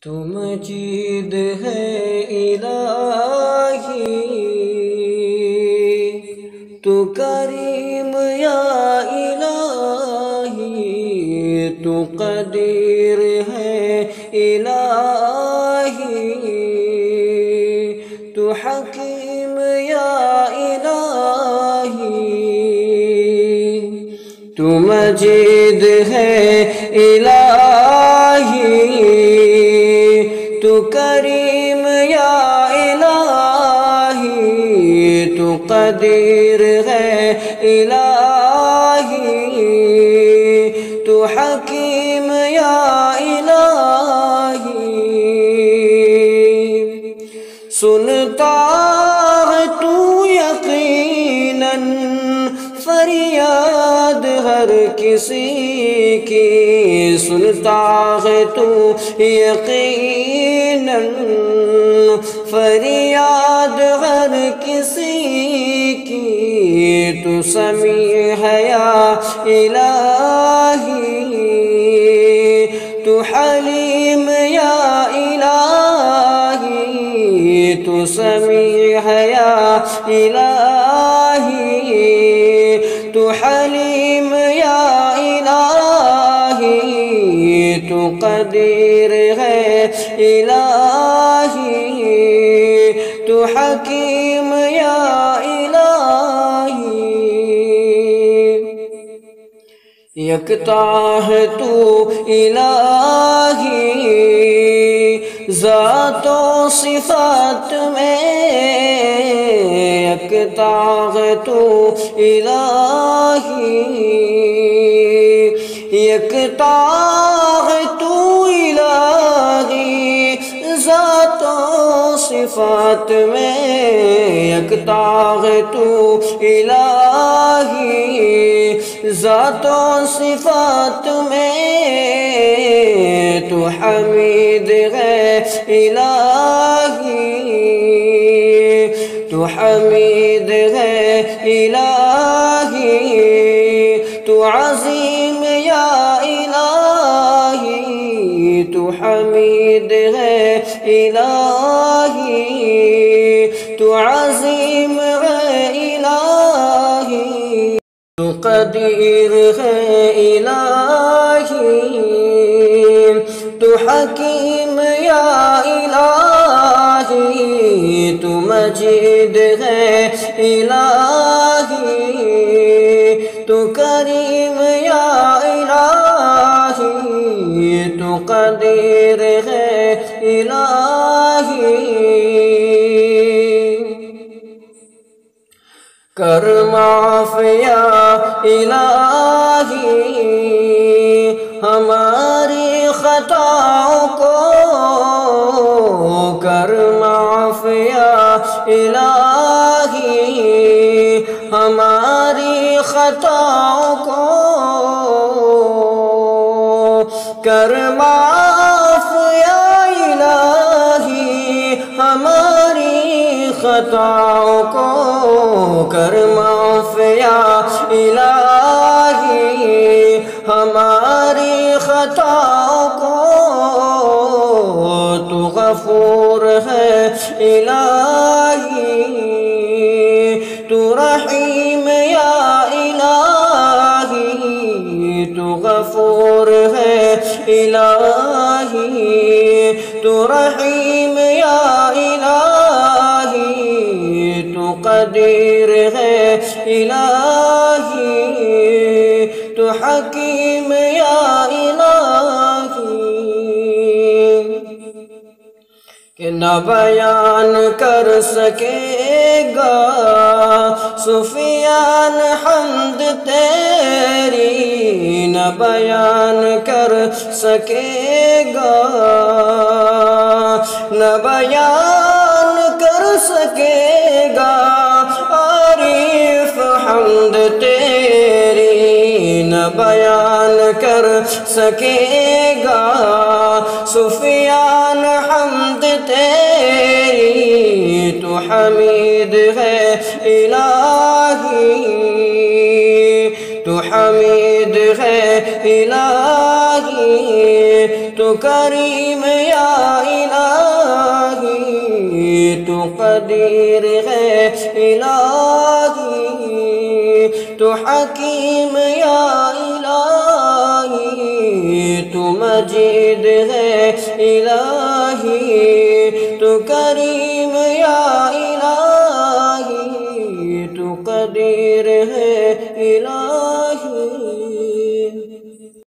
تو مجید ہے الہی، تو کریم یا الہی، تو قدیر ہے الہی، تو حکیم یا الہی، تو مجید ہے الہی، تو کریم یا الہی، تو قدیر ہے الہی، تو حکیم یا الہی۔ سنتا ہے تو یقیناً فریاد ہر کسی کی، سنتا ہے تو یقیناً فریاد ہر کسی کی، تو سمیع ہے یا الہی، تو حلیم یا الہی، تو سمیع ہے یا الہی، تو حلیم یا الہی، تو قدیر ہے الہی، تو حکیم یا الہی۔ یکتا ہے تو الہی ذات و صفات میں، یکتا ہے تو الہی، یکتا ہے تو الہی ذات و صفات میں، یکتا ہے تو الہی ذات و صفات میں، تو حمید ہے الہی، تو حمید ہے الہی، تو عظیم یا الہی، تو حمید ہے الہی، تو عظیم ہے الہی، تو قدیر ہے الہی، تو حکیم یا الہی، تو مجید ہے الہی، تو کریم یا الہی، تو قدیر ہے الہی۔ کر معاف یا الہی ہماری خطاؤں کو، کر معاف یا الہی ہماری خطاؤں کو، کر معاف یا الہی ہماری خطاؤں کو، کر معاف یا الہی ہماری خطاؤں کو، تو غفور ہے الہی، تو رحیم یا الہی، تو غفور ہے الہی، تو رحیم یا الہی، تو قدیر ہے الہی، تو حکیم یا الہی۔ کہ نہ بیان کر سکے گا سفیان حمد تیری، نہ بیان کر سکے گا، نہ بیان کر سکے گا عارف حمد تیری، نہ بیان کر سکے گا سفیان حمد تیری، تو حمید ہے الہی، تو حمید ہے الہی، تو کریم یا الہی تو قدیر ہے الہی تو حکیم یا الہی تو مجید ہے الہی تو کریم یا الہی تو قدیر